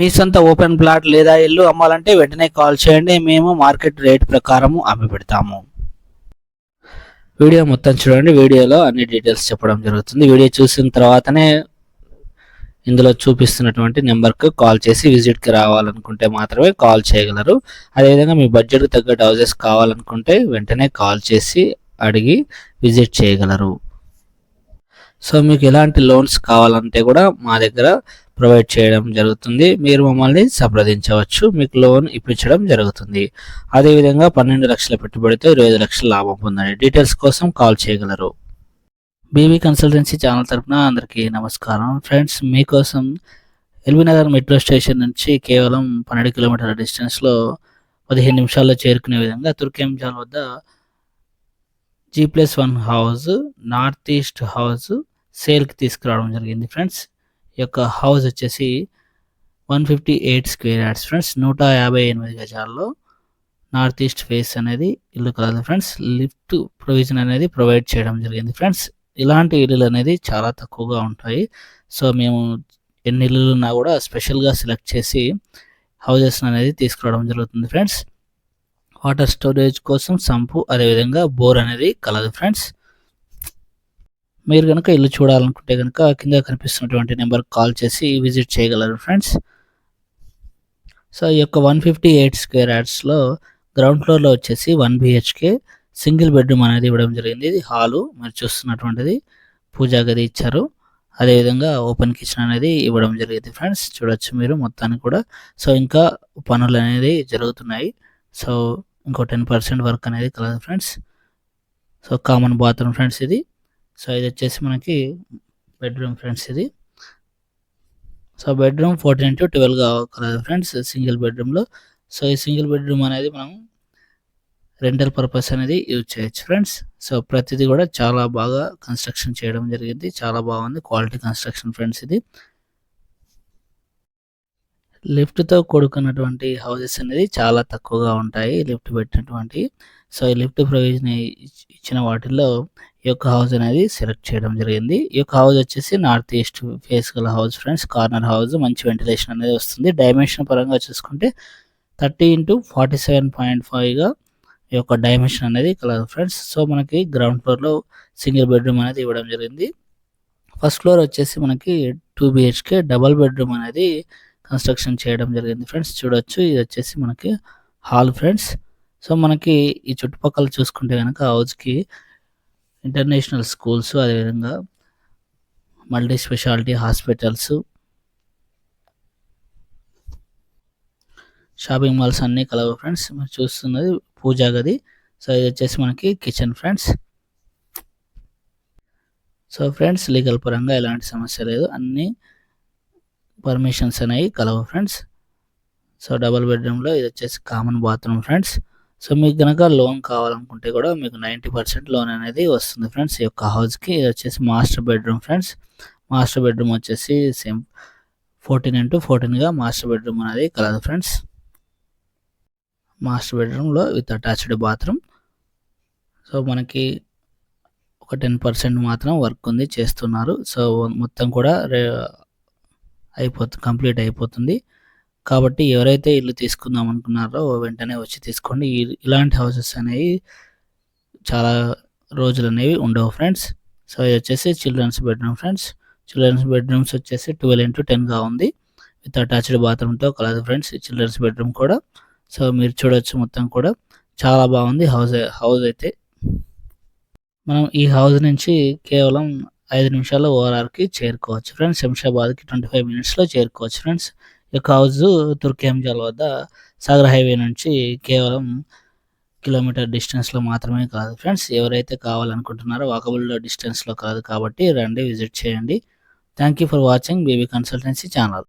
మీ సొంత open plot లేదా ఇల్లు అమ్మాలంటే వెంటనే కాల్ చేయండి. మేము మార్కెట్ రేట్ ప్రకారము అమ్మి పెడతాము. వీడియో మొత్తం చూడండి. వీడియోలో అన్ని డీటెయిల్స్ చెప్పడం జరుగుతుంది. వీడియో చూసిన తర్వాతనే ఇందులో చూపిస్తున్నటువంటి నెంబర్కు కాల్ చేసి విజిట్కి రావాలనుకుంటే మాత్రమే కాల్ చేయగలరు. అదేవిధంగా మీ బడ్జెట్కి తగ్గట్టు హౌసెస్ కావాలనుకుంటే వెంటనే కాల్ చేసి అడిగి విజిట్ చేయగలరు. సో మీకు ఎలాంటి లోన్స్ కావాలంటే కూడా మా దగ్గర ప్రొవైడ్ చేయడం జరుగుతుంది. మీరు మమ్మల్ని సంప్రదించవచ్చు. మీకు లోన్ ఇప్పించడం జరుగుతుంది. అదేవిధంగా 12 లక్షల పెట్టుబడితో 25 లక్షల లాభం పొందండి. డీటెయిల్స్ కోసం కాల్ చేయగలరు. బీబీ కన్సల్టెన్సీ ఛానల్ తరపున అందరికీ నమస్కారం. ఫ్రెండ్స్, మీకోసం ఎల్బీనగర్ మెట్రో స్టేషన్ నుంచి కేవలం 12 కిలోమీటర్ల డిస్టెన్స్లో 15 నిమిషాల్లో చేరుకునే విధంగా తుర్కెంజాల్ వద్ద G+1 house, north east house సేల్కి తీసుకురావడం జరిగింది. ఫ్రెండ్స్, ఈ యొక్క హౌస్ వచ్చేసి 158 స్క్వేర్ యార్డ్స్. ఫ్రెండ్స్, 158 గజాల్లో నార్త్ ఈస్ట్ ఫేస్ అనేది ఇల్లు కలదు. ఫ్రెండ్స్, లిఫ్ట్ ప్రొవిజన్ అనేది ప్రొవైడ్ చేయడం జరిగింది. ఫ్రెండ్స్, ఇలాంటి ఇల్లులు అనేది చాలా తక్కువగా ఉంటాయి. సో మేము ఎన్ని ఇల్లులు ఉన్నా కూడా స్పెషల్గా సెలెక్ట్ చేసి హౌజెస్ అనేది తీసుకురావడం జరుగుతుంది. ఫ్రెండ్స్, వాటర్ స్టోరేజ్ కోసం సంపు, అదేవిధంగా బోర్ అనేది కలదు. ఫ్రెండ్స్, మీరు కనుక ఇల్లు చూడాలనుకుంటే కనుక కింద కనిపిస్తున్నటువంటి నెంబర్కి కాల్ చేసి విజిట్ చేయగలరు. ఫ్రెండ్స్, సో ఈ యొక్క 158 స్క్వేర్ యార్డ్స్లో గ్రౌండ్ ఫ్లోర్లో వచ్చేసి 1 BHK సింగిల్ బెడ్రూమ్ అనేది ఇవ్వడం జరిగింది. ఇది హాలు, మీరు చూస్తున్నటువంటిది పూజా గది ఇచ్చారు. అదేవిధంగా ఓపెన్ కిచెన్ అనేది ఇవ్వడం జరిగింది. ఫ్రెండ్స్, చూడొచ్చు మీరు మొత్తాన్ని కూడా. సో ఇంకా పనులు అనేది జరుగుతున్నాయి. సో ఇంకో 10% వర్క్ అనేది కలదు. Friends, so common bathroom. Friends, ఇది సో ఇది వచ్చేసి మనకి బెడ్రూమ్. ఫ్రెండ్స్, ఇది సో బెడ్రూమ్ 14-12గా కలదు. ఫ్రెండ్స్, సింగిల్ బెడ్రూమ్లో. సో ఈ సింగిల్ బెడ్రూమ్ అనేది మనం రెంటల్ పర్పస్ అనేది యూజ్ చేయొచ్చు. ఫ్రెండ్స్, సో ప్రతిదీ కూడా చాలా బాగా కన్స్ట్రక్షన్ చేయడం జరిగింది. చాలా బాగుంది, క్వాలిటీ కన్స్ట్రక్షన్. ఫ్రెండ్స్, ఇది లిఫ్ట్తో కూడుకున్నటువంటి హౌసెస్ అనేది చాలా తక్కువగా ఉంటాయి, లిఫ్ట్ పెట్టినటువంటి. సో ఈ లిఫ్ట్ ప్రొవిజన్ ఇచ్చిన వాటిల్లో ఈ యొక్క హౌస్ అనేది సెలెక్ట్ చేయడం జరిగింది. ఈ యొక్క హౌస్ వచ్చేసి నార్త్ ఈస్ట్ ఫేస్ గల హౌస్. ఫ్రెండ్స్, కార్నర్ హౌస్, మంచి వెంటిలేషన్ అనేది వస్తుంది. డైమెన్షన్ పరంగా చూసుకుంటే 30x47.5గా ఈ యొక్క డైమెన్షన్ అనేది కలదు. ఫ్రెండ్స్, సో మనకి గ్రౌండ్ ఫ్లోర్లో సింగిల్ బెడ్రూమ్ అనేది ఇవ్వడం జరిగింది. ఫస్ట్ ఫ్లోర్ వచ్చేసి మనకి 2 BHK డబల్ బెడ్రూమ్ అనేది కన్స్ట్రక్షన్ చేయడం జరిగింది. ఫ్రెండ్స్, చూడొచ్చు, ఇది వచ్చేసి మనకి హాల్. ఫ్రెండ్స్, సో మనకి ఈ చుట్టుపక్కల చూసుకుంటే కనుక హౌస్కి ఇంటర్నేషనల్ స్కూల్స్, అదేవిధంగా multi speciality hospitals, shopping malls అన్నీ కలవు. ఫ్రెండ్స్, మీరు చూస్తున్నది పూజా గది. సో ఇది వచ్చేసి మనకి kitchen. Friends, so friends, legal పరంగా ఎలాంటి సమస్య లేదు, అన్ని పర్మిషన్స్ అనేవి కలవు. ఫ్రెండ్స్, సో డబుల్ బెడ్రూమ్లో ఇది వచ్చేసి కామన్ బాత్రూమ్. ఫ్రెండ్స్, సో మీకు కనుక లోన్ కావాలనుకుంటే కూడా మీకు 90% లోన్ అనేది వస్తుంది. ఫ్రెండ్స్, ఈ యొక్క హౌస్కి ఇది వచ్చేసి master bedroom. Friends, master bedroom వచ్చేసి సేమ్ 14x14గా మాస్టర్ బెడ్రూమ్ అనేది కలదు. ఫ్రెండ్స్, మాస్టర్ బెడ్రూమ్లో విత్ అటాచ్డ్ బాత్రూమ్. సో మనకి ఒక 10% మాత్రం వర్క్ ఉంది, చేస్తున్నారు. సో మొత్తం కూడా కంప్లీట్ అయిపోతుంది. కాబట్టి ఎవరైతే ఇల్లు తీసుకుందాం అనుకున్నారో వెంటనే వచ్చి తీసుకోండి. ఇలాంటి హౌసెస్ అనేవి చాలా రోజులు అనేవి ఉండవు. ఫ్రెండ్స్, సో ఇది వచ్చేసి children's bedroom. Friends, children's bedrooms వచ్చేసి 12x10గా ఉంది, విత్ అటాచ్డ్ బాత్రూమ్తో కలదు. ఫ్రెండ్స్, చిల్డ్రన్స్ బెడ్రూమ్ కూడా. సో మీరు చూడొచ్చు, మొత్తం కూడా చాలా బాగుంది హౌస్ అయితే. మనం ఈ హౌస్ నుంచి కేవలం 5 నిమిషాల్లో ఓఆర్ఆర్కి చేరుకోవచ్చు. ఫ్రెండ్స్, శంషాబాద్కి 25 మినిట్స్లో చేరుకోవచ్చు. ఫ్రెండ్స్, ఈ యొక్క హౌస్ తుర్కెంజాల్ వద్ద సాగర్ హైవే నుంచి కేవలం కిలోమీటర్ డిస్టెన్స్లో మాత్రమే కాదు. ఫ్రెండ్స్, ఎవరైతే కావాలనుకుంటున్నారో వాకబుల్ డిస్టెన్స్లో కాదు, కాబట్టి రండి, విజిట్ చేయండి. Thank you for watching BB consultancy channel.